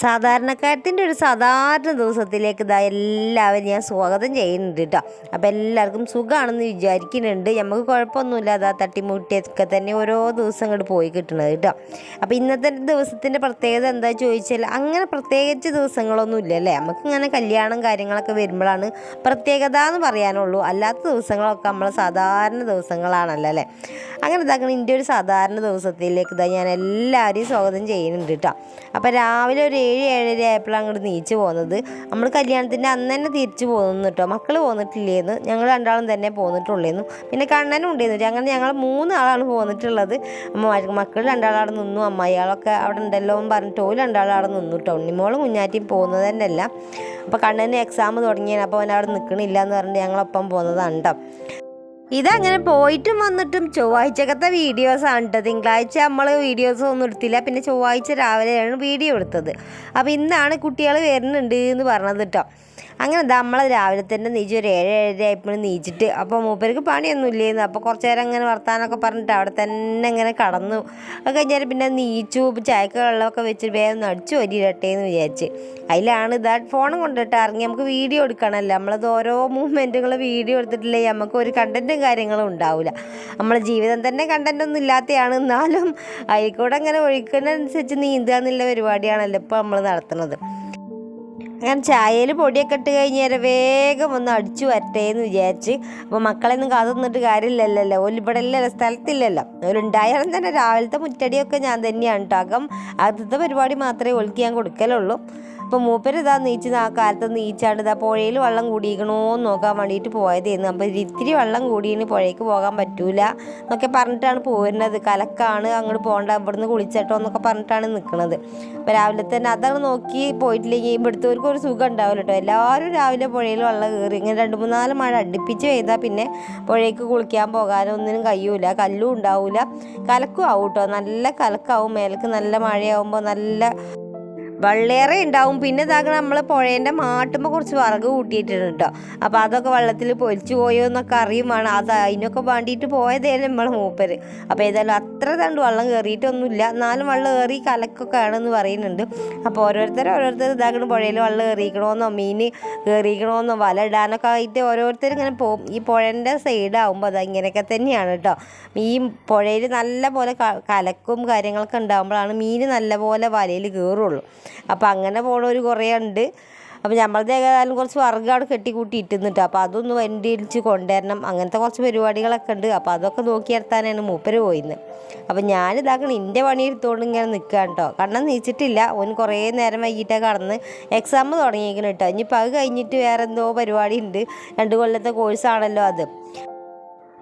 സാധാരണക്കാരത്തിൻ്റെ ഒരു സാധാരണ ദിവസത്തിലേക്ക് ഇതാ എല്ലാവരും ഞാൻ സ്വാഗതം ചെയ്യുന്നുണ്ട് കേട്ടോ. അപ്പോൾ എല്ലാവർക്കും സുഖമാണെന്ന് വിചാരിക്കുന്നുണ്ട്. നമുക്ക് കുഴപ്പമൊന്നുമില്ല, അതാ തട്ടിമുട്ടിയൊക്കെ തന്നെ ഓരോ ദിവസം ഇങ്ങോട്ട് പോയി കിട്ടണത് കേട്ടോ. അപ്പോൾ ഇന്നത്തെ ദിവസത്തിൻ്റെ പ്രത്യേകത എന്താ ചോദിച്ചാൽ അങ്ങനെ പ്രത്യേകിച്ച് ദിവസങ്ങളൊന്നും ഇല്ലല്ലേ. നമുക്കിങ്ങനെ കല്യാണം കാര്യങ്ങളൊക്കെ വരുമ്പോഴാണ് പ്രത്യേകത എന്ന് പറയാനുള്ളൂ. അല്ലാത്ത ദിവസങ്ങളൊക്കെ നമ്മൾ സാധാരണ ദിവസങ്ങളാണല്ലോ അല്ലേ. അങ്ങനെ ഇതാക്കണം എൻ്റെ ഒരു സാധാരണ ദിവസത്തിലേക്ക് ഇതാ ഞാൻ എല്ലാവരെയും സ്വാഗതം ചെയ്യുന്നുണ്ട് കേട്ടോ. അപ്പോൾ രാവിലെ ഒരു 7-7:30 ആയപ്പോഴാണ് അങ്ങോട്ട് നീച്ച് പോകുന്നത്. നമ്മൾ കല്യാണത്തിൻ്റെ അന്ന് തന്നെ തിരിച്ചു പോകുന്നു കേട്ടോ. മക്കൾ പോന്നിട്ടില്ലേന്ന്, ഞങ്ങൾ രണ്ടാളും തന്നെ പോന്നിട്ടുള്ളേന്നു. പിന്നെ കണ്ണനും ഉണ്ടായിരുന്നു. അങ്ങനെ ഞങ്ങൾ 3 ആളാണ് പോന്നിട്ടുള്ളത്. മക്കൾ രണ്ടാളവിടെ നിന്നു, അമ്മായികളൊക്കെ അവിടെ ഉണ്ടല്ലോ എന്ന് പറഞ്ഞിട്ട് ഓല് രണ്ടാളും അവിടെ നിന്നു കേട്ടോ. ഉണ്ണിമോളും കുഞ്ഞാറ്റിയും പോകുന്നത് തന്നെ അല്ല. അപ്പോൾ കണ്ണന് എക്സാം തുടങ്ങിയാണ്, അപ്പോൾ അവൻ അവിടെ നിൽക്കണില്ല എന്ന് പറഞ്ഞിട്ട് ഞങ്ങളൊപ്പം പോകുന്നതാണ് കേട്ടോ. ഇതങ്ങനെ പോയിട്ടും വന്നിട്ടും ചൊവ്വാഴ്ചക്കത്തെ വീഡിയോസാണ് കേട്ടോ. തിങ്കളാഴ്ച നമ്മൾ വീഡിയോസ് ഒന്നും എടുത്തില്ല, പിന്നെ ചൊവ്വാഴ്ച രാവിലെയാണ് വീഡിയോ എടുത്തത്. അപ്പോൾ ഇന്നാണ് കുട്ടികൾ വരുന്നുണ്ട് എന്ന് പറഞ്ഞത് കേട്ടോ. അങ്ങനെ നമ്മൾ രാവിലെ തന്നെ നീച്ച് ഒരു 7-7:30 ആയപ്പോഴും നീച്ചിട്ട്, അപ്പോൾ മൂപ്പർക്ക് പണിയൊന്നും ഇല്ലായിരുന്നു. അപ്പോൾ കുറച്ച് നേരം അങ്ങനെ വർത്താനമൊക്കെ പറഞ്ഞിട്ട് അവിടെ തന്നെ ഇങ്ങനെ കടന്നു. അത് കഴിഞ്ഞാൽ പിന്നെ നീച്ചു ചായക്ക് വെള്ളമൊക്കെ വെച്ചിട്ട് വേഗം അടിച്ചു വരിയിരട്ടെ എന്ന് വിചാരിച്ച്. അതിലാണ് ഇതാ ഫോണും കൊണ്ടിട്ട് ഇറങ്ങി. നമുക്ക് വീഡിയോ എടുക്കണമല്ലോ, നമ്മളത് ഓരോ മൂവ്മെൻറ്റുകൾ വീഡിയോ എടുത്തിട്ടില്ലേ നമുക്ക് ഒരു കണ്ടൻറ്റും കാര്യങ്ങളും ഉണ്ടാവില്ല. നമ്മളെ ജീവിതം തന്നെ കണ്ടൻറ്റൊന്നും ഇല്ലാത്തതാണ്, എന്നാലും അതിൽക്കൂടെ അങ്ങനെ ഒഴുക്കുന്നതനുസരിച്ച് നീന്തുക എന്നുള്ള പരിപാടിയാണല്ലോ ഇപ്പോൾ നമ്മൾ നടത്തുന്നത്. അങ്ങനെ ചായയിൽ പൊടിയൊക്കെ ഇട്ട് കഴിഞ്ഞാൽ വേഗം ഒന്ന് അടിച്ചു വരട്ടെ എന്ന് വിചാരിച്ച്. അപ്പോൾ മക്കളെയൊന്നും കാത്തൊന്നിട്ട് കാര്യമില്ലല്ലോ, ഓല് ഇവിടെ ഇല്ലല്ലോ, സ്ഥലത്തില്ലല്ലോ. ഓലുണ്ടായാലും തന്നെ രാവിലത്തെ മുറ്റടിയൊക്കെ ഞാൻ തന്നെയാണ് കേട്ടോ. ആദ്യത്തെ പരിപാടി മാത്രമേ ഓൽക്ക് ഞാൻ കൊടുക്കലുള്ളൂ. അപ്പോൾ മൂപ്പര് ഇതാ നീച്ച് ആ കാലത്ത് നീച്ചാണ്ട് ഇതാ പുഴയിൽ വെള്ളം കൂടിയിരിക്കണോന്ന് നോക്കാൻ വേണ്ടിയിട്ട് പോയതായിരുന്നു. അപ്പോൾ ഇത്തിരി വെള്ളം കൂടിയിന് പുഴയ്ക്ക് പോകാൻ പറ്റൂല എന്നൊക്കെ പറഞ്ഞിട്ടാണ് പോരുന്നത്. കലക്കാണ്, അങ്ങോട്ട് പോകണ്ട, ഇവിടുന്ന് കുളിച്ചട്ടോ എന്നൊക്കെ പറഞ്ഞിട്ടാണ് നിൽക്കുന്നത്. അപ്പോൾ രാവിലെ തന്നെ അതാണ് നോക്കി പോയിട്ടില്ലെങ്കിൽ ഇവിടുത്തവർക്ക് ഒരു സുഖം ഉണ്ടാവില്ല കേട്ടോ. എല്ലാവരും രാവിലെ പുഴയിൽ വെള്ളം കയറി ഇങ്ങനെ 2-3-4 മഴ അടുപ്പിച്ച് പെയ്താൽ പിന്നെ പുഴയ്ക്ക് കുളിക്കാൻ പോകാനോ ഒന്നിനും കഴിയൂല. കല്ലും ഉണ്ടാവില്ല, കലക്കും ആവും കേട്ടോ. നല്ല കലക്കാവും, മേലേക്ക് നല്ല മഴയാവുമ്പോൾ നല്ല വെള്ളേറെ ഉണ്ടാവും. പിന്നെ ഇതാക്കണം നമ്മൾ പുഴേൻ്റെ മാട്ടുമ്പോൾ കുറച്ച് വിറക് കൂട്ടിയിട്ടുണ്ട് കേട്ടോ. അപ്പോൾ അതൊക്കെ വെള്ളത്തിൽ പൊലിച്ചു പോയോ എന്നൊക്കെ അറിയുമാണ്. അത് അതിനൊക്കെ വേണ്ടിയിട്ട് പോയതേലും നമ്മളെ മൂപ്പര്. അപ്പോൾ ഏതായാലും അത്ര കണ്ട് വെള്ളം കയറിയിട്ടൊന്നുമില്ല, എന്നാലും വെള്ളം കയറി കലക്കൊക്കെ ആണെന്ന് പറയുന്നുണ്ട്. അപ്പോൾ ഓരോരുത്തർ ഇതാക്കണം പുഴയിൽ വെള്ളം കയറിക്കണമെന്നോ മീൻ കയറിക്കണമെന്നോ വല ഇടാനൊക്കെ ആയിട്ട് ഓരോരുത്തർ ഇങ്ങനെ പോകും. ഈ പുഴേൻ്റെ സൈഡാകുമ്പോൾ അത് ഇങ്ങനെയൊക്കെ തന്നെയാണ് കേട്ടോ. ഈ പുഴയിൽ നല്ല പോലെ കലക്കും കാര്യങ്ങളൊക്കെ ഉണ്ടാകുമ്പോഴാണ് മീൻ നല്ല പോലെ വലയിൽ കയറുള്ളൂ. അപ്പോൾ അങ്ങനെ പോണവർ കുറേ ഉണ്ട്. അപ്പോൾ നമ്മളത് ഏതായാലും കുറച്ച് വർഗ്ഗം അവിടെ കെട്ടിക്കൂട്ടി ഇട്ടുന്നിട്ട്, അപ്പോൾ അതൊന്ന് വണ്ടി ഇടിച്ച് കൊണ്ടുവരണം. അങ്ങനത്തെ കുറച്ച് പരിപാടികളൊക്കെ ഉണ്ട്. അപ്പോൾ അതൊക്കെ നോക്കിയെടുത്താനാണ് മൂപ്പര് പോയിന്ന്. അപ്പോൾ ഞാനിതാക്കണം എൻ്റെ പണി എടുത്തുകൊണ്ട് ഇങ്ങനെ നിൽക്കുകയാണ് കേട്ടോ. കണ്ണൻ നീച്ചിട്ടില്ല, ഓന് കുറേ നേരം വൈകിട്ടൊക്കെ കടന്ന് എക്സാം തുടങ്ങിയിരിക്കണം കേട്ടോ. ഇനിയിപ്പോൾ അത് കഴിഞ്ഞിട്ട് വേറെ എന്തോ പരിപാടി ഉണ്ട്, 2 കൊല്ലത്തെ കോഴ്സാണല്ലോ അത്.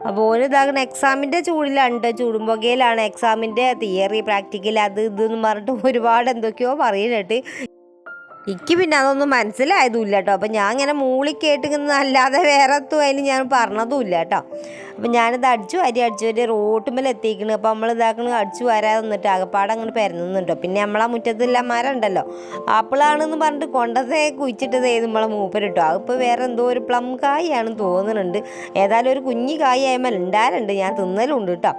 അപ്പോൾ ഓന് ഇതാകുന്ന എക്സാമിൻ്റെ ചൂടിലുണ്ട്, ചൂടുമ്പുകയിലാണ് എക്സാമിൻ്റെ തിയറി പ്രാക്ടിക്കൽ അത് ഇതെന്ന് പറഞ്ഞിട്ട് ഒരുപാട് എന്തൊക്കെയോ പറയുന്നുണ്ട്. എനിക്ക് പിന്നെ അതൊന്നും മനസ്സിലായതുമില്ല കേട്ടോ. അപ്പം ഞാൻ ഇങ്ങനെ മൂളിക്കേട്ടിങ്ങന്നല്ലാതെ വേറെ അതിന് ഞാൻ പറഞ്ഞതുമില്ല കേട്ടോ. അപ്പം ഞാനിത് അടിച്ചു വാരി റോട്ടുമ്മൽ എത്തിക്കണം. അപ്പോൾ നമ്മൾ ഇതാക്കണം അടിച്ചു വരാതെ നിന്നിട്ട് ആകപ്പാടെ അങ്ങോട്ട് പരന്നുന്നുണ്ടോ. പിന്നെ നമ്മളാ മുറ്റത്തെല്ലാം മരം ഉണ്ടല്ലോ, ആപ്പിളാണെന്ന് പറഞ്ഞിട്ട് കൊണ്ടതേ കുഴിച്ചിട്ടത് നമ്മളെ മൂപ്പര് കേട്ടോ. അതിപ്പോൾ വേറെ എന്തോ ഒരു പ്ലം കായാണെന്ന് തോന്നുന്നുണ്ട്. ഏതായാലും ഒരു കുഞ്ഞി കായ് ആയപ്പോൾ ഉണ്ടാറുണ്ട്, ഞാൻ തിന്നലുണ്ട് കേട്ടോ.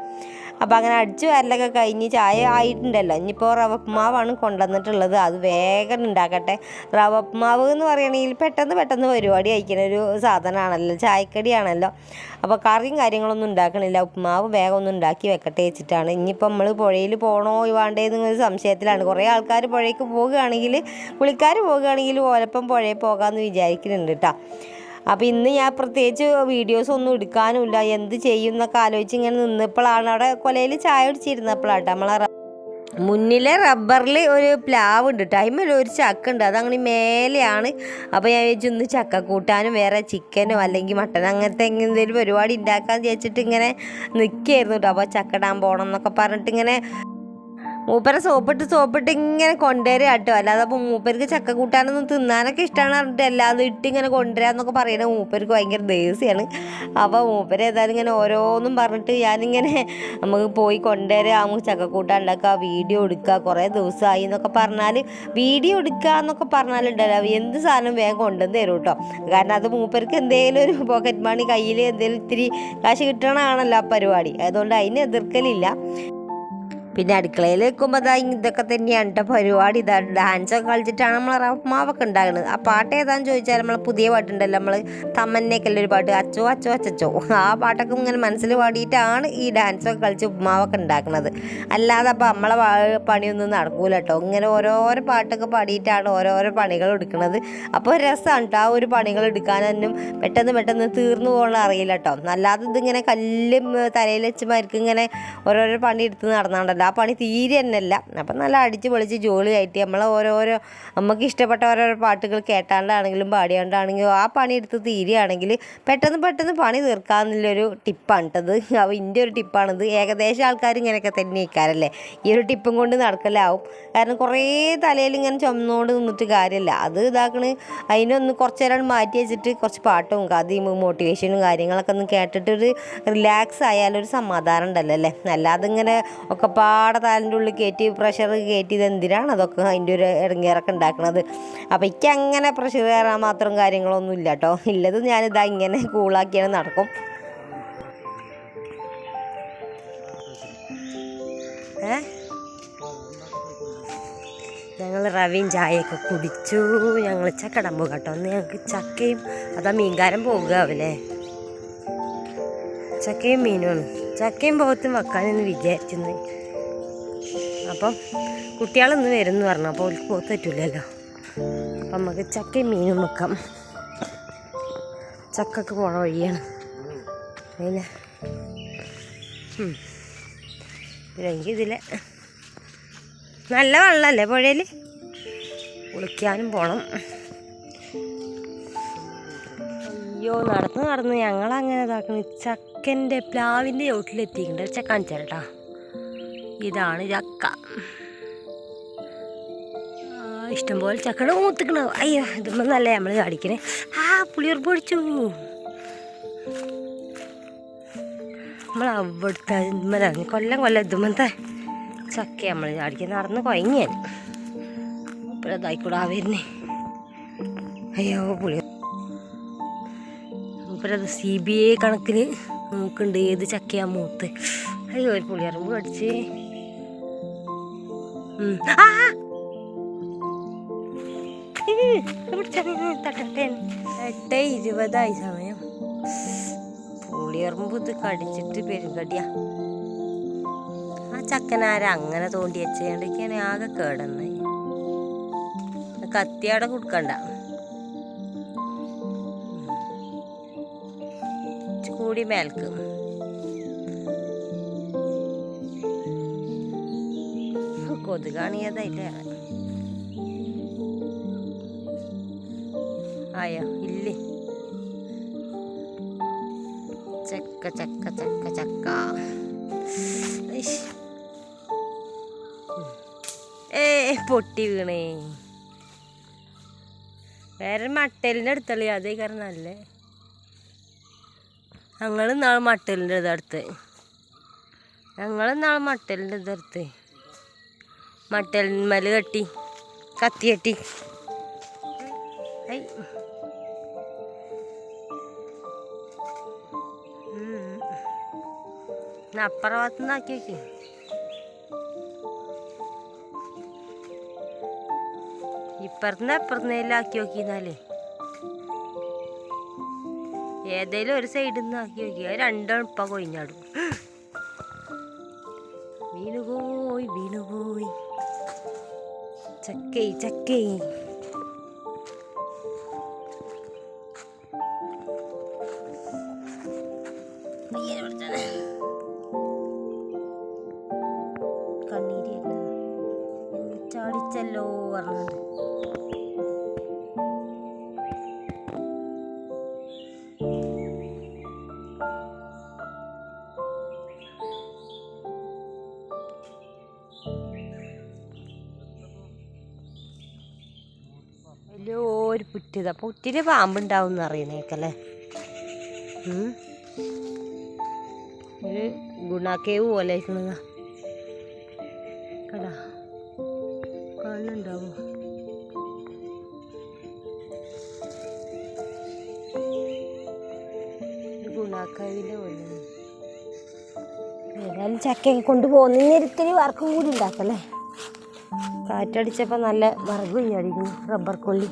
അപ്പോൾ അങ്ങനെ അടിച്ചു വരലൊക്കെ കഴിഞ്ഞ് ചായ ആയിട്ടുണ്ടല്ലോ. ഇനിയിപ്പോൾ റവ ഉപ്മാവാണ് കൊണ്ടുവന്നിട്ടുള്ളത്, അത് വേഗം ഉണ്ടാക്കട്ടെ. റവ ഉപ്മാവ് എന്ന് പറയുകയാണെങ്കിൽ പെട്ടെന്ന് പരിപാടി കഴിക്കുന്ന ഒരു സാധനമാണല്ലോ, ചായക്കടിയാണല്ലോ. അപ്പോൾ കറിയും കാര്യങ്ങളൊന്നും ഉണ്ടാക്കണില്ല, ഉപ്മാവ് വേഗം ഒന്ന് ഉണ്ടാക്കി വെക്കട്ടെ വെച്ചിട്ടാണ്. ഇനിയിപ്പോൾ നമ്മൾ പുഴയിൽ പോകണോ വേണ്ടതെന്നൊരു സംശയത്തിലാണ്. കുറേ ആൾക്കാർ പുഴയ്ക്ക് പോകുകയാണെങ്കിൽ, പുള്ളിക്കാർ പോകുകയാണെങ്കിൽ ഓലപ്പം പുഴയിൽ പോകാമെന്ന് വിചാരിക്കുന്നുണ്ട് കേട്ടോ. അപ്പോൾ ഇന്ന് ഞാൻ പ്രത്യേകിച്ച് വീഡിയോസ് ഒന്നും എടുക്കാനുമില്ല, എന്ത് ചെയ്യും എന്നൊക്കെ ആലോചിച്ച് ഇങ്ങനെ നിന്നപ്പോഴാണ് അവിടെ കൊലയിൽ ചായ കുടിച്ചിരുന്നപ്പോഴാട്ടോ നമ്മളെ മുന്നിലെ റബ്ബറിൽ ഒരു പ്ലാവ് ഉണ്ട് കേട്ടോ. അതിന്മേൽ ഒരു ചക്ക ഉണ്ട്, അതങ്ങനെ മേലെയാണ്. അപ്പോൾ ഞാൻ വിചാരിച്ചു ഇന്ന് ചക്ക കൂട്ടാനും വേറെ ചിക്കനോ അല്ലെങ്കിൽ മട്ടൻ അങ്ങനത്തെ എന്തെങ്കിലും പരിപാടി ഉണ്ടാക്കാമെന്ന് വിചാരിച്ചിട്ട് ഇങ്ങനെ നിൽക്കുകയായിരുന്നു കേട്ടോ. അപ്പോൾ ചക്ക ഇടാൻ പോകണം എന്നൊക്കെ പറഞ്ഞിട്ട് ഇങ്ങനെ മൂപ്പരെ സോപ്പിട്ട് ഇങ്ങനെ കൊണ്ടുവരിക കേട്ടോ. അല്ലാതെ അപ്പോൾ മൂപ്പർക്ക് ചക്ക കൂട്ടാനൊന്നും തിന്നാനൊക്കെ ഇഷ്ടമാണ് പറഞ്ഞിട്ട് അല്ലാതെ ഇട്ട് ഇങ്ങനെ കൊണ്ടുവരാന്നൊക്കെ പറയുന്നത് മൂപ്പർക്ക് ഭയങ്കര ദേഷ്യമാണ്. അപ്പോൾ മൂപ്പര് ഏതായാലും ഇങ്ങനെ ഓരോന്നും പറഞ്ഞിട്ട് ഞാനിങ്ങനെ നമുക്ക് പോയി കൊണ്ടുവരിക, നമുക്ക് ചക്കക്കൂട്ടാൻ ഉണ്ടാക്കുക, വീഡിയോ എടുക്കുക, കുറേ ദിവസമായി എന്നൊക്കെ പറഞ്ഞാൽ വീഡിയോ എടുക്കുക എന്നൊക്കെ പറഞ്ഞാലുണ്ടല്ലോ എന്ത് സാധനം വേഗം കൊണ്ടുവന്ന് തരും കേട്ടോ. കാരണം അത് മൂപ്പർക്ക് എന്തെങ്കിലും ഒരു പോക്കറ്റ് മണി കയ്യിൽ എന്തെങ്കിലും ഇത്തിരി കാശ് കിട്ടണമാണല്ലോ ആ പരിപാടി. അതുകൊണ്ട് അതിന് എതിർക്കലില്ല. പിന്നെ അടുക്കളയിൽ വെക്കുമ്പോൾ ഇതൊക്കെ തന്നെയാണ് കേട്ടോ പരിപാടി. ഡാൻസൊക്കെ കളിച്ചിട്ടാണ് നമ്മൾ റവ്മാവൊക്കെ ഉണ്ടാകുന്നത്. ആ പാട്ട് ഏതാണെന്ന് ചോദിച്ചാൽ നമ്മൾ പുതിയ പാട്ടുണ്ടല്ലോ, നമ്മൾ തമ്മന്നേക്കല്ല ഒരു പാട്ട്, അച്ചോ അച്ചോ അച്ചോ, ആ പാട്ടൊക്കെ ഇങ്ങനെ മനസ്സിൽ പാടിയിട്ടാണ് ഈ ഡാൻസൊക്കെ കളിച്ച് ഉപ്മാവൊക്കെ ഉണ്ടാക്കുന്നത്. അല്ലാതെ അപ്പോൾ നമ്മളെ പണിയൊന്നും നടക്കൂല കേട്ടോ. ഇങ്ങനെ ഓരോരോ പാട്ടൊക്കെ പാടിയിട്ടാണ് ഓരോരോ പണികൾ എടുക്കുന്നത്. അപ്പോൾ രസമാണ് കേട്ടോ ആ ഒരു പണികൾ എടുക്കാനൊന്നും പെട്ടെന്ന് തീർന്നു പോകണം അറിയില്ല കേട്ടോ. അല്ലാതെ ഇതിങ്ങനെ കല്ലും തലയിൽ വെച്ച് മരിക്കും ഇങ്ങനെ ഓരോരോ പണി എടുത്ത് നടന്നാണ്ടല്ലോ ആ പണി തീരെ തന്നെയല്ല. അപ്പം നല്ല അടിച്ച് പൊളിച്ച് ജോലിയായിട്ട് നമ്മൾ നമുക്ക് ഇഷ്ടപ്പെട്ട ഓരോരോ പാട്ടുകൾ കേട്ടാണ്ടാണെങ്കിലും പാടിയാണ്ടാണെങ്കിലും ആ പണി എടുത്ത് തീരുകയാണെങ്കിൽ പെട്ടെന്ന് പണി തീർക്കാമെന്നുള്ളൊരു ടിപ്പാണ് കേട്ടത്. അപ്പോൾ ഇതിൻ്റെ ഒരു ടിപ്പാണിത്. ഏകദേശം ആൾക്കാർ ഇങ്ങനെയൊക്കെ തന്നെ ഇരിക്കാറല്ലേ, ഈ ഒരു ടിപ്പും കൊണ്ട് നടക്കലാവും. കാരണം കുറേ തലയിൽ ഇങ്ങനെ ചുമന്നുകൊണ്ട് നിന്നിട്ട് കാര്യമില്ല. അത് ഇതാക്കണ് അതിനൊന്ന് കുറച്ച് നേരം മാറ്റി വെച്ചിട്ട് കുറച്ച് പാട്ടും കഥയും മോട്ടിവേഷനും കാര്യങ്ങളൊക്കെ ഒന്ന് കേട്ടിട്ടൊരു റിലാക്സ് ആയാലൊരു സമാധാനം ഉണ്ടല്ലോ അല്ലേ. അല്ലാതെ ഇങ്ങനെ ഒക്കെ പാടെ താലിൻ്റെ ഉള്ളിൽ കയറ്റി പ്രഷർ കയറ്റി എന്തിനാണ് അതൊക്കെ അതിൻ്റെ ഒരു ഇടങ്ങേറൊക്കെ ഉണ്ടാക്കുന്നത്. അപ്പോൾ എനിക്ക് അങ്ങനെ പ്രഷർ കയറാൻ മാത്രം കാര്യങ്ങളൊന്നും ഇല്ല കേട്ടോ. ഇല്ലത് ഞാനിതാ ഇങ്ങനെ കൂളാക്കിയാണ് നടക്കും. ഞങ്ങൾ റവയും ചായയൊക്കെ കുടിച്ചു. ഞങ്ങൾ ചക്കടം പോകും കേട്ടോ. ഒന്ന് ഞങ്ങൾക്ക് ചക്കയും അതാ മീൻകാരൻ പോകുകയാവില്ലേ. ചക്കയും മീനുമാണ്. ചക്കയും പോത്തും വെക്കാനെന്ന് വിചാരിച്ചിരുന്നു. അപ്പം കുട്ടികളൊന്ന് വരുമെന്ന് പറഞ്ഞു. അപ്പോൾ അവർക്ക് പോത്ത് പറ്റില്ലല്ലോ. അപ്പം നമുക്ക് ചക്കയും മീനും വെക്കാം. ചക്കൊക്കെ പോണ വഴിയാണ്. പിന്നെ ഇതിൽ നല്ല വെള്ളമല്ലേ പുഴയിൽ, കുളിക്കാനും പോകണം. അയ്യോ നടന്ന് ഞങ്ങളങ്ങനെ ഇതാക്കണം. ചക്കൻ്റെ പ്ലാവിൻ്റെ ചോട്ടിലെത്തിയിട്ടുണ്ട്. ചക്ക കാണിച്ചാൽ കേട്ടോ. ഇതാണ് ചക്ക. ഇഷ്ടംപോലെ ചക്കയുടെ മൂത്തിക്കണോ. അയ്യോ ഇതുമ്പോൾ നല്ല നമ്മൾ കാണിക്കണേ. പുളിയൂർ പൊടിച്ചു. നമ്മൾ അവിടുത്തെ ഇതുമ്മലാണ് കൊല്ലം ഇതുമ്മത്തെ ചക്ക നമ്മൾ ചാടിക്കാൻ നടന്ന് കുഴങ്ങിയാൽ അപ്പോൾ അതായിക്കൂടെ വരുന്നേ. അയ്യോ പുളിയൂർ മൂപ്പരത് CBI കണക്കിന് നോക്കുന്നുണ്ട് ഏത് ചക്കയാ മൂത്ത്. അയ്യോ ഒരു പുളിയറമ്പ് കടിച്ച്. 8:20 സമയം. പുളിയറമ്പ് ഇത് കടിച്ചിട്ട് പെരുങ്കടിയാ. ആ ചക്കനാര അങ്ങനെ തോണ്ടി വെച്ചോണ്ടൊക്കെയാണ് ആകെ കേടന്ന്. കത്തിയാടെ കൊടുക്കണ്ട കൂടി മേൽക്ക്. കൊതുകാണിയതായില്ലേ. ആയോ ഇല്ലേ. ചക്ക ചക്ക ചക്ക ചക്ക. പൊട്ടി വീണേ. വേറെ മട്ടലിൻ്റെ അടുത്തല്ലേ അതേ കാരണം നല്ലേ. ഞങ്ങളിന്നാൾ മട്ടലിൻ്റെ ഇതടുത്ത് മട്ടലിന്മേൽ കെട്ടി കത്തി കെട്ടി. അപ്പുറ ഭാഗത്തുനിന്ന് ആക്കി വയ്ക്കും. ഇപ്പുറത്തുനിന്ന് അപ്പുറത്തുനിന്നെല്ലാം ആക്കി നോക്കിന്നാലേ ഏതേലും ഒരു സൈഡിൽ നിന്ന് ആക്കി നോക്കി. അത് രണ്ടും ഇപ്പം കൊഴിഞ്ഞാടും. വീണുപോയി ചക്കേ. കണ്ണീര് ചാടിച്ചല്ലോ പറഞ്ഞത്. ഒരു പുറ്റിത പുറ്റില് പാമ്പുണ്ടാവും എന്ന് അറിയണേക്കല്ലേ. ഒരു ഗുണാക്കേവ് പോലെ കടാ കാണുന്നുണ്ടാവോ? ഗുണാക്കേവിൻ്റെ പോലെ. ഏതായാലും ചക്കയൊക്കെ കൊണ്ടുപോകുന്ന ഇത്തിരി വർക്കും കൂടി ഉണ്ടാക്കല്ലേ. കാറ്റടിച്ചപ്പോൾ നല്ല വിറക് കുഞ്ഞടിക്കുന്നു, റബ്ബർ കൊള്ളി.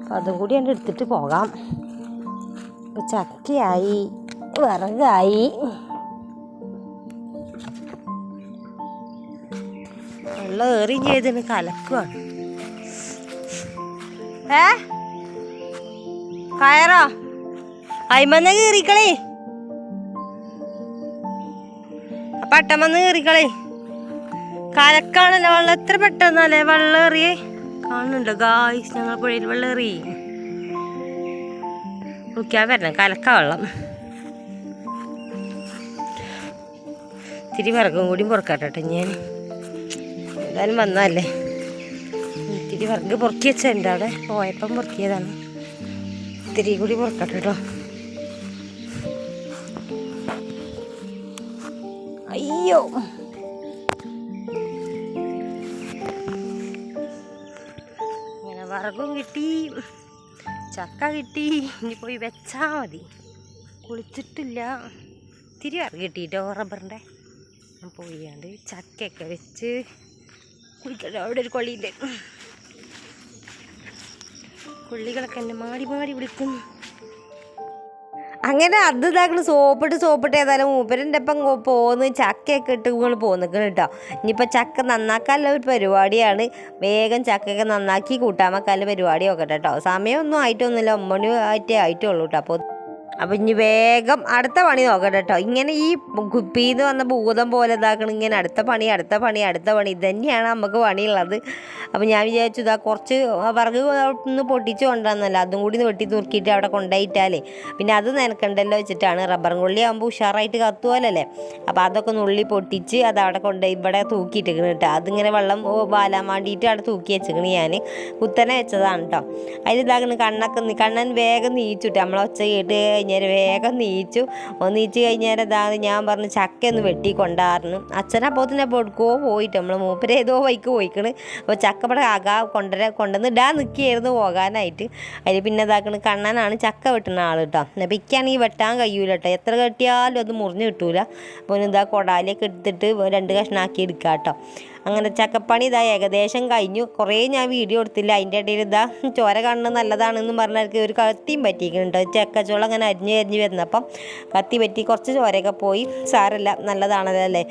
അപ്പം അതും കൂടി ഞാൻ എടുത്തിട്ട് പോകാം. ഇപ്പം ചക്കയായി, വിറകായി. വെള്ളം ഏറിയും ചെയ്തിന് കലക്കുവാണ്. കയറോ അയിമന്ന് കീറിക്കളേ, അപ്പം അട്ടമന്ന് കീറിക്കളേ. കലക്കാണല്ലോ വെള്ളം, എത്ര പെട്ടെന്നല്ലേ വെള്ളം എറിയേ. കാണുന്നുണ്ടോ ഗായ്സ്, ഞങ്ങൾ പുഴയിൽ വെള്ളം എറി കുളിക്കാൻ വരണം. കലക്ക വെള്ളം. ഇത്തിരി വിറകും കൂടി പൊറക്കാട്ടെ ഞാൻ. എന്തായാലും വന്നതല്ലേ. ഇത്തിരി വിറക് പൊറുക്കി വെച്ചിട്ടുണ്ട്, അവിടെ പോയപ്പം പൊറുക്കിയതാണ്. ഇത്തിരി കൂടി പൊറക്കാട്ടെ കേട്ടോ. അയ്യോ, അങ്ങനെ വിറകും കിട്ടി, ചക്ക കിട്ടി. ഇനി പോയി വെച്ചാൽ മതി. കുളിച്ചിട്ടില്ല. ഇത്തിരി വിറക് കിട്ടിയിട്ടോ റബ്ബറിൻ്റെ. ഞാൻ പോയാണ്ട് ചക്കയൊക്കെ വെച്ച് കുളിക്കട്ടെ. അവിടെ ഒരു കൊള്ളിയുണ്ട്. കൊള്ളികളൊക്കെ എന്നെ മാടി മാടി വിളിക്കുന്നു. അങ്ങനെ അത് ഇതാക്കണം. സോപ്പിട്ട് ഏതായാലും മൂപ്പരൻ്റെ ഒപ്പം പോന്ന് ചക്കയൊക്കെ ഇട്ട് ഇങ്ങൾ പോന്നിക്കണം കേട്ടോ. ഇനിയിപ്പോൾ ചക്ക നന്നാക്കാനുള്ള ഒരു പരിപാടിയാണ്. വേഗം ചക്കയൊക്കെ നന്നാക്കി കൂട്ടാൻ വെക്കാനുള്ള പരിപാടി നോക്കട്ടെ കേട്ടോ. സമയമൊന്നും ആയിട്ടൊന്നുമില്ല, 9 മണി ആയിട്ടുള്ളൂ കേട്ടോ. അപ്പം ഇനി വേഗം അടുത്ത പണി നോക്കട്ടെ കേട്ടോ. ഇങ്ങനെ ഈ കുപ്പിന്ന് വന്ന ഭൂതം പോലെ ഇതാക്കണം. ഇങ്ങനെ അടുത്ത പണി ഇത് തന്നെയാണ് നമുക്ക് പണിയുള്ളത്. അപ്പം ഞാൻ വിചാരിച്ചു ഇതാ കുറച്ച് വിറക് ഒന്ന് പൊട്ടിച്ച് കൊണ്ടുവന്നല്ലോ, അതും കൂടി വെട്ടി തുറക്കിയിട്ട് അവിടെ കൊണ്ടുപോയിട്ടാലേ പിന്നെ അത് നനക്കണ്ടല്ലോ വെച്ചിട്ടാണ്. റബ്ബറും കൊള്ളി ആകുമ്പോൾ ഉഷാറായിട്ട് കത്തുപോലല്ലേ. അപ്പോൾ അതൊക്കെ നുള്ളി പൊട്ടിച്ച് അത് അവിടെ കൊണ്ടുപോയി ഇവിടെ തൂക്കിയിട്ടിരിക്കണം കേട്ടോ. അതിങ്ങനെ വെള്ളം വാലാൻ വേണ്ടിയിട്ട് അവിടെ തൂക്കി വെച്ചിരിക്കണം. ഞാൻ കുത്തനെ വെച്ചതാണ് കേട്ടോ. അതിലിതാക്കണം കണ്ണൻ വേഗം നീച്ചിട്ട് നമ്മളെ ഒച്ച കേട്ട് കഴിഞ്ഞാൽ വേഗം നീച്ചു കഴിഞ്ഞാൽ ഇതാണ് ഞാൻ പറഞ്ഞു ചക്ക ഒന്ന് വെട്ടി കൊണ്ടായിരുന്നു. അച്ഛനപ്പോൾ തന്നെ പൊടുക്കോ പോയിട്ട് നമ്മൾ മൂപ്പര് ഏതോ വൈക്ക് പോയിക്കണ്. അപ്പോൾ ചക്കപ്പട കൊണ്ടുവന്ന് ഇടാൻ നിൽക്കുകയായിരുന്നു പോകാനായിട്ട്. അതിൽ പിന്നെ ഇതാക്കണ് കണ്ണനാണ് ചക്ക വെട്ടുന്ന ആൾ കേട്ടോ. അപ്പോൾ ഇക്കാണെങ്കിൽ വെട്ടാൻ കഴിയൂല കേട്ടോ. എത്ര കെട്ടിയാലും അത് മുറിഞ്ഞ് കിട്ടൂല. അപ്പോൾ ഇതാ കൊടാലിയൊക്കെ എടുത്തിട്ട് 2 കഷ്ണാക്കി എടുക്കാം കേട്ടോ. അങ്ങനെ ചക്കപ്പണി ഇതാ ഏകദേശം കഴിഞ്ഞു. കുറേ ഞാൻ വീഡിയോ എടുത്തില്ല. അതിൻ്റെ ഇടയിൽ ഇതാ ചോര കാണുന്നത് നല്ലതാണെന്ന് പറഞ്ഞാൽ ഒരു കത്തിയും പറ്റിക്കുന്നുണ്ട്. ചക്കച്ചോളം അങ്ങനെ അരിഞ്ഞ് വരുന്നപ്പം കത്തി പറ്റി കുറച്ച് ചോരയൊക്കെ പോയി. സാരല്ല, നല്ലതാണല്ലോ അല്ലേ.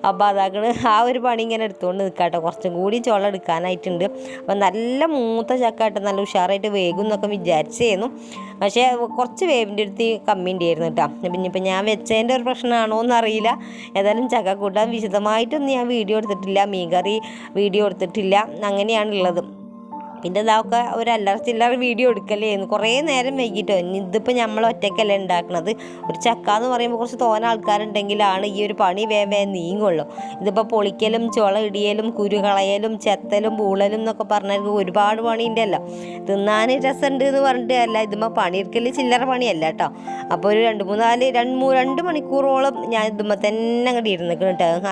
അപ്പോൾ അതാക്കണ് ആ ഒരു പണി ഇങ്ങനെ എടുത്തുകൊണ്ട് നിൽക്കാട്ടോ. കുറച്ചും കൂടി ചോള എടുക്കാനായിട്ടുണ്ട്. അപ്പം നല്ല മൂത്ത ചക്കായിട്ട് നല്ല ഉഷാറായിട്ട് വേഗം എന്നൊക്കെ വിചാരിച്ചായിരുന്നു. പക്ഷേ കുറച്ച് വേവിൻ്റെ അടുത്ത് കമ്മി ഉണ്ടായിരുന്നു കേട്ടോ. പിന്നിപ്പോൾ ഞാൻ വെച്ചതിൻ്റെ ഒരു പ്രശ്നമാണോ എന്നറിയില്ല. ഏതായാലും ചക്ക കൂട്ടാൻ വിശദമായിട്ടൊന്നും ഞാൻ വീഡിയോ എടുത്തിട്ടില്ല, മീൻകറി വീഡിയോ എടുത്തിട്ടില്ല. അങ്ങനെയാണുള്ളത്. പിന്നെ ഇതൊക്കെ ഒരു അല്ലറ വീഡിയോ എടുക്കലായിരുന്നു. കുറേ നേരം വൈകിട്ടോ. ഇതിപ്പോൾ നമ്മൾ ഒറ്റയ്ക്കല്ലേ ഉണ്ടാക്കുന്നത്. ഒരു ചക്ക എന്ന് പറയുമ്പോൾ കുറച്ച് തോന ആൾക്കാരുണ്ടെങ്കിലാണ് ഈ ഒരു പണി വേഗം നീങ്ങുള്ളൂ. ഇതിപ്പോൾ പൊളിക്കലും ചുള ഇടിയലും കുരു കളയലും ചെത്തലും പൂളലും എന്നൊക്കെ പറഞ്ഞാൽ ഒരുപാട് പണിയുണ്ടല്ലോ. തിന്നാൻ രസമുണ്ട് എന്ന് പറഞ്ഞിട്ട് അല്ല, ഇതുമ്പോൾ പണിയെടുക്കൽ ചില്ലറ പണിയല്ല കേട്ടോ. അപ്പോൾ ഒരു 2 മണിക്കൂറോളം ഞാൻ ഇതുമ്പോൾ തന്നെ അങ്ങോട്ട് ഇരുന്നിക്കണം കേട്ടോ.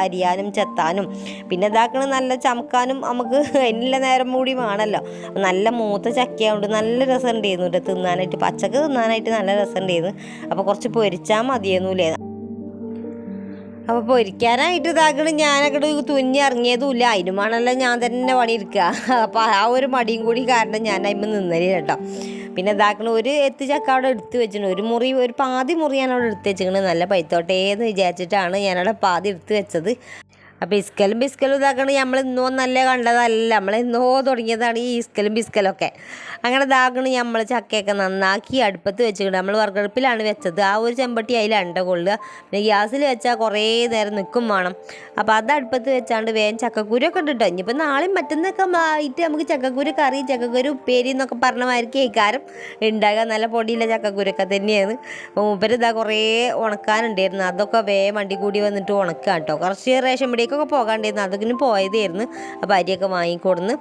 അരിയാനും ചെത്താനും പിന്നെ ഇതാക്കണം നല്ല ചമക്കാനും നമുക്ക് അതിനുള്ള നേരം കൂടി ആണല്ലോ. നല്ല മൂത്ത ചക്കയായതുകൊണ്ട് നല്ല രസം ഉണ്ടായിരുന്നു കേട്ടോ തിന്നാനായിട്ട്. പച്ചക്ക് തിന്നാനായിട്ട് നല്ല രസം ഉണ്ടായിരുന്നു. അപ്പോൾ കുറച്ച് പൊരിച്ചാൽ മതിയെന്നൂലേ. അപ്പോൾ പൊരിക്കാനായിട്ട് ഇതാക്കണം ഞാനങ്ങോട്ട് തുന്നി ഇറങ്ങിയതുമില്ല. അതിനുമാണല്ലോ ഞാൻ തന്നെ പണിയെടുക്കുക. അപ്പോൾ ആ ഒരു മടിയും കൂടി കാരണം ഞാൻ അതിന്മേൽ നിന്നല്ലേ കേട്ടോ. പിന്നെ ഇതാക്കണം ഒരു എത്ത് ചക്ക അവിടെ എടുത്ത് വെച്ചിട്ടുണ്ട്. ഒരു പാതി മുറി ഞാൻ അവിടെ എടുത്ത് വെച്ചിട്ടുണ്ട്. നല്ല പൈത്തോട്ടേ എന്ന് വിചാരിച്ചിട്ടാണ് ഞാനവിടെ പാതി എടുത്ത് വെച്ചത്. അപ്പോൾ ഇസ്കലും ഇതാക്കണം നമ്മൾ ഇന്നോ നല്ല കണ്ടതല്ല, നമ്മളെന്നോ തുടങ്ങിയതാണ് ഈ ഇസ്കലും അങ്ങനെ ഇതാക്കണം നമ്മൾ ചക്കയൊക്കെ നന്നാക്കി അടുപ്പത്ത് വെച്ചിട്ടുണ്ട്. നമ്മൾ വറുകടുപ്പിലാണ് വെച്ചത്. ആ ഒരു ചെമ്പട്ടി അതിൽ അണ്ട കൊള്ളുക. പിന്നെ ഗ്യാസിൽ വെച്ചാൽ കുറേ നേരം നിൽക്കും വേണം. അപ്പോൾ അത് അടുപ്പത്ത് വെച്ചാണ്ട് വേഗം ചക്കക്കുരൊക്കെ ഉണ്ട് കേട്ടോ. ഇനിയിപ്പോൾ നാളെയും മറ്റന്നൊക്കെ ആയിട്ട് നമുക്ക് ചക്കക്കുരു കറി, ചക്കക്കുരു ഉപ്പേരി എന്നൊക്കെ പറഞ്ഞ മാതിരി കേൾക്കാരും ഉണ്ടാകുക. നല്ല പൊടിയില്ല ചക്കക്കുരൊക്കെ തന്നെയാണ്. അപ്പോൾ മൂപ്പര് ഇതാ കുറേ ഉണക്കാനുണ്ടായിരുന്നു. അതൊക്കെ വേഗം വണ്ടി കൂടി വന്നിട്ട് ഉണക്കുക കേട്ടോ. കുറച്ച് റേഷൻ പിടിയൊക്കെ പോകാണ്ടായിരുന്നു. അതൊക്കെ പോയതായിരുന്നു. അപ്പോൾ അരിയൊക്കെ വാങ്ങിക്കൊടുന്ന്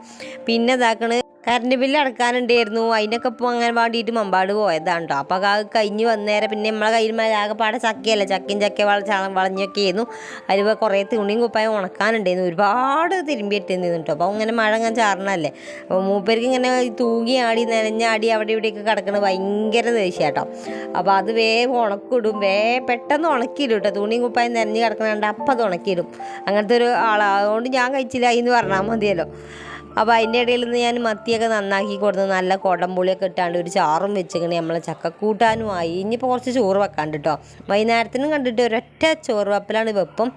പിന്നെ ഇതാക്കണ് കറണ്ട് ബില്ല് അടക്കാനുണ്ടായിരുന്നു. അതിനൊക്കെ ഇപ്പോൾ അങ്ങനെ വേണ്ടിയിട്ട് മമ്പാട് പോയതാണ് കേട്ടോ. അപ്പോൾ അത് കഴിഞ്ഞ് വന്നേരം പിന്നെ നമ്മളെ കയ്യിൽ ആകെപ്പാടെ ചക്കയല്ല, ചക്ക വളഞ്ഞൊക്കെ ആയിരുന്നു. അതിൽ കുറേ തുണിയും കുപ്പായം ഉണക്കാനുണ്ടായിരുന്നു, ഒരുപാട് തിരുമ്പിയിട്ടിരുന്നു കേട്ടോ. അപ്പോൾ അങ്ങനെ മഴ അങ്ങനെ ചാറണല്ലേ, അപ്പോൾ മൂപ്പർക്ക് ഇങ്ങനെ തൂങ്ങി ആടി നനഞ്ഞാടി അവിടെ ഇവിടെയൊക്കെ കിടക്കണത് ഭയങ്കര ദേഷ്യം കേട്ടോ. അപ്പോൾ അത് വേഗം ഉണക്കിടും, പെട്ടെന്ന് ഉണക്കിയിടും കേട്ടോ. തുണിയും കുപ്പായം നനഞ്ഞ് കിടക്കണുണ്ട്, അപ്പം അത് ഉണക്കിയിടും. അങ്ങനത്തെ ഒരു ആളാണ്. അതുകൊണ്ട് ഞാൻ കഴിച്ചില്ല എന്ന് പറഞ്ഞാൽ മതിയല്ലോ. അപ്പോൾ അതിൻ്റെ ഇടയിൽ നിന്ന് ഞാൻ മത്തിയൊക്കെ നന്നാക്കി കൊടുത്ത് നല്ല കുടംപുളിയൊക്കെ ഇട്ടാണ്ട് ഒരു ചാറും വെച്ചിങ്ങനെ നമ്മളെ ചക്കക്കൂട്ടാനുമായി. ഇനിയിപ്പോൾ കുറച്ച് ചോറ് വെക്കാണ്ട് കേട്ടോ. വൈകുന്നേരത്തിനും കണ്ടിട്ട് ഒരൊറ്റ ചോറ് വെപ്പലാണ് വെപ്പം.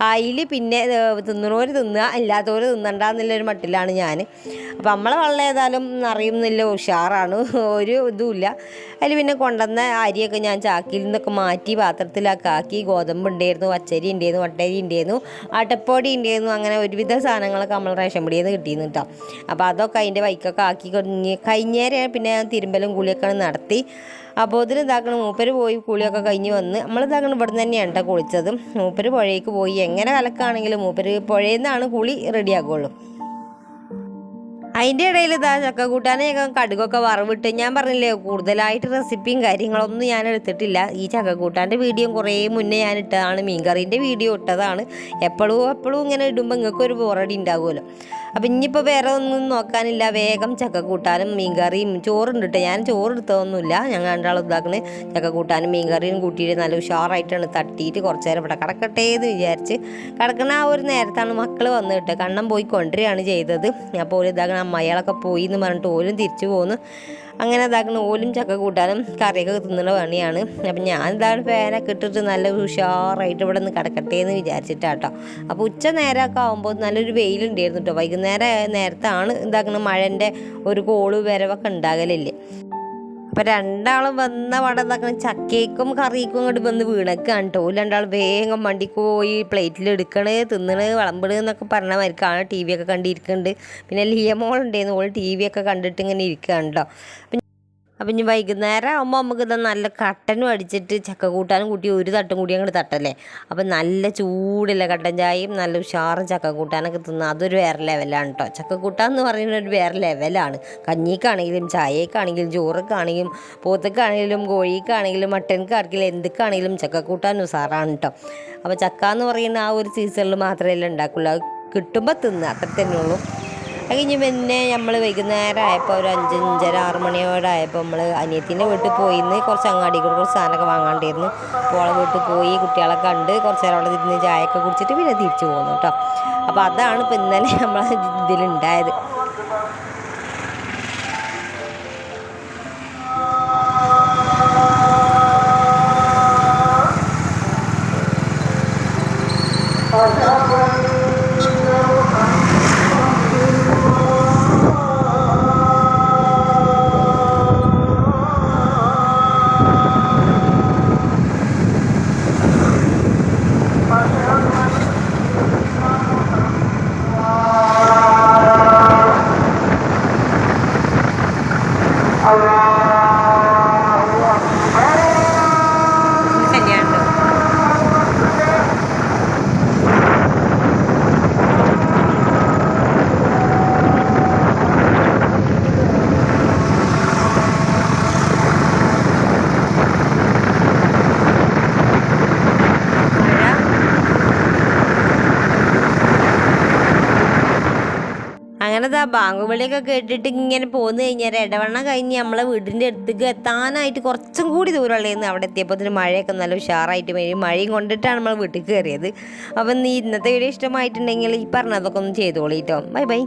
അതിൽ പിന്നെ തിന്നണവർ തിന്നുക, ഇല്ലാത്തവർ തിന്നണ്ടെന്നുള്ളൊരു മട്ടിലാണ് ഞാൻ. അപ്പോൾ നമ്മളെ വെള്ളം ഏതായാലും അറിയുന്നില്ല, ഉഷാറാണ്, ഒരു ഇതുമില്ല. അതിൽ പിന്നെ കൊണ്ടുവന്ന അരിയൊക്കെ ഞാൻ ചാക്കിയിൽ നിന്നൊക്കെ മാറ്റി പാത്രത്തിലൊക്കെ ആക്കി. ഗോതമ്പ് ഉണ്ടായിരുന്നു, പച്ചരി ഉണ്ടായിരുന്നു, വട്ടരി ഉണ്ടായിരുന്നു, ആട്ടപ്പൊടി ഉണ്ടായിരുന്നു. അങ്ങനെ ഒരുവിധ സാധനങ്ങളൊക്കെ നമ്മൾ റേഷൻ പിടിയിൽ നിന്ന് കിട്ടിയിരുന്നു കേട്ടോ. അപ്പോൾ അതൊക്കെ അതിൻ്റെ വൈക്കൊക്കെ ആക്കി കഴിഞ്ഞേരം പിന്നെ ഞാൻ തിരുമ്പലും കുളിയൊക്കെ നടത്തി. അപ്പോൾ ഇതിൽ ഇതാക്കണം മൂപ്പര് പോയി കുളിയൊക്കെ കഴിഞ്ഞ് വന്ന് നമ്മളിതാക്കണം ഇവിടെ നിന്ന് തന്നെയാണ് കേട്ടോ കുളിച്ചത്. മൂപ്പര് പുഴയ്ക്ക് പോയി. എങ്ങനെ കലക്കാണെങ്കിലും മൂപ്പര് പുഴയിൽ നിന്നാണ് കുളി റെഡിയാക്കുള്ളൂ. അതിൻ്റെ ഇടയിൽ ഇതാ ചക്ക കൂട്ടാനൊക്കെ കടുകൊക്കെ വറവിട്ട്, ഞാൻ പറഞ്ഞില്ലേ കൂടുതലായിട്ട് റെസിപ്പിയും കാര്യങ്ങളൊന്നും ഞാൻ എടുത്തിട്ടില്ല. ഈ ചക്ക കൂട്ടാൻ്റെ വീഡിയോ കുറേ മുന്നേ ഞാൻ ഇട്ടതാണ്, മീൻകറീൻ്റെ വീഡിയോ ഇട്ടതാണ്. എപ്പോഴും ഇങ്ങനെ ഇടുമ്പോൾ നിങ്ങൾക്കൊരു ബോറടി ഉണ്ടാകുമല്ലോ. അപ്പം ഇനിയിപ്പോൾ വേറെ ഒന്നും നോക്കാനില്ല, വേഗം ചക്ക കൂട്ടാനും മീൻകറിയും ചോറുണ്ട് കേട്ടോ. ഞാൻ ചോറ് എടുത്തതൊന്നുമില്ല, ഞങ്ങൾ രണ്ടാളും ഇതാക്കണ് ചക്ക കൂട്ടാനും മീൻകറിയും കൂട്ടിയിട്ട് നല്ല ഉഷാറായിട്ടാണ് തട്ടിയിട്ട് കുറച്ച് നേരം ഇവിടെ കിടക്കട്ടെ എന്ന് വിചാരിച്ച് കിടക്കണ ആ ഒരു നേരത്താണ് മക്കൾ വന്ന് കേട്ടോ. കണ്ണം പോയി കൊണ്ടുവരികയാണ് ചെയ്തത്. അപ്പോൾ ഓല് ഇതാക്കണ അമ്മയാളൊക്കെ പോയി എന്ന് പറഞ്ഞിട്ട് ഓലും തിരിച്ചു പോന്നു. അങ്ങനെ ഇതാക്കണ ഓലും ചക്ക കൂട്ടാനും കറിയൊക്കെ തിന്നുന്ന പണിയാണ്. അപ്പം ഞാൻ ഇതാണ് ഫാനൊക്കെ ഇട്ടിട്ട് നല്ല ഉഷാറായിട്ട് ഇവിടെ നിന്ന് കിടക്കട്ടെ എന്ന് വിചാരിച്ചിട്ടാട്ടോ. അപ്പോൾ ഉച്ച നേരമൊക്കെ ആകുമ്പോൾ നല്ലൊരു വെയിലുണ്ടായിരുന്നു കേട്ടോ. വൈകുന്നേരം നേരത്താണ് ഇതാക്കണ മഴൻ്റെ ഒരു കോള് വരവൊക്കെ ഉണ്ടാകലില്ലേ. അപ്പം രണ്ടാളും വന്ന പടം ഇതാക്കണം ചക്കയ്ക്കും കറിക്കും ഇങ്ങോട്ട് വന്ന് വീണക്കാണ് കേട്ടോ. രണ്ടാൾ വേഗം വണ്ടിക്ക് പോയി പ്ലേറ്റിൽ എടുക്കണേ തിന്നണ് വിളമ്പിട് എന്നൊക്കെ പറഞ്ഞ മാതിരിക്കാണ്. ടി വി ഒക്കെ കണ്ടിരിക്കുന്നുണ്ട്. പിന്നെ ലിയമോളുണ്ടായിരുന്നു, ഓൾ ടി വി ഒക്കെ കണ്ടിട്ട് ഇങ്ങനെ ഇരിക്കുകയാണ് കേട്ടോ. അപ്പം ഇനി വൈകുന്നേരം ആകുമ്പോൾ നമുക്ക് ഇതാ നല്ല കട്ടനും അടിച്ചിട്ട് ചക്ക കൂട്ടാനും കൂട്ടി ഒരു തട്ടും കൂടി അങ്ങോട്ട് തട്ടല്ലേ. അപ്പം നല്ല ചൂടുള്ള കട്ടൻ ചായയും നല്ല ഉഷാറും ചക്ക കൂട്ടാനൊക്കെ തിന്നാൽ അതൊരു വേറെ ലെവലാണ് കേട്ടോ. ചക്ക കൂട്ടാൻ എന്ന് പറയുന്നത് ഒരു വേറെ ലെവലാണ്. കഞ്ഞിക്കാണെങ്കിലും ചായക്കാണെങ്കിലും ചോറക്കാണെങ്കിലും പോത്തക്കാണെങ്കിലും കോഴിക്കാണെങ്കിലും മട്ടൻക്കാണെങ്കിലും എന്തൊക്കെയാണെങ്കിലും ചക്ക കൂട്ടാൻ ഉഷാറാണ് കേട്ടോ. അപ്പോൾ ചക്ക എന്ന് പറയുന്ന ആ ഒരു സീസണിൽ മാത്രമല്ല ഉണ്ടാക്കുള്ളൂ, അത് കിട്ടുമ്പോൾ തിന്നുക, അത്ര തന്നെ ഉള്ളൂ. അത് കഴിഞ്ഞ് പിന്നെ നമ്മൾ വൈകുന്നേരം ആയപ്പോൾ ഒരു 5-5:30-6 മണിയോടായപ്പോൾ നമ്മൾ അനിയത്തിൻ്റെ വീട്ടിൽ പോയിന്ന് കുറച്ച് അങ്ങാടി കൂടെ കുറച്ച് സാധനമൊക്കെ വാങ്ങാണ്ടിരുന്നു. അപ്പോൾ അവളെ വീട്ടിൽ പോയി കുട്ടികളെ കണ്ട് കുറച്ച് നേരം അവിടെ ഇരുന്ന് ചായയൊക്കെ കുടിച്ചിട്ട് പിന്നെ തിരിച്ചു പോകുന്നു കേട്ടോ. അപ്പോൾ അതാണ് ഇപ്പോൾ ഇന്നലെ നമ്മളെ ഇതിലുണ്ടായത്. അങ്ങനെ ബാങ്ക് വിളിയൊക്കെ കേട്ടിട്ട് ഇങ്ങനെ പോന്നു കഴിഞ്ഞാൽ ഇടവണ്ണം കഴിഞ്ഞ് നമ്മളെ വീടിൻ്റെ അടുത്തേക്ക് എത്താനായിട്ട് കുറച്ചും കൂടി ദൂരമുള്ളതെന്ന്. അവിടെ എത്തിയപ്പോൾ മഴയൊക്കെ നല്ല ഉഷാറായിട്ട് മഴയും കൊണ്ടിട്ടാണ് നമ്മൾ വീട്ടിൽ കയറിയത്. അപ്പം നീ ഇന്നത്തെ വീഡിയോ ഇഷ്ടമായിട്ടുണ്ടെങ്കിൽ ഈ പറഞ്ഞതൊക്കെ ഒന്ന് ചെയ്തോളൂ കേട്ടോ. Bye bye.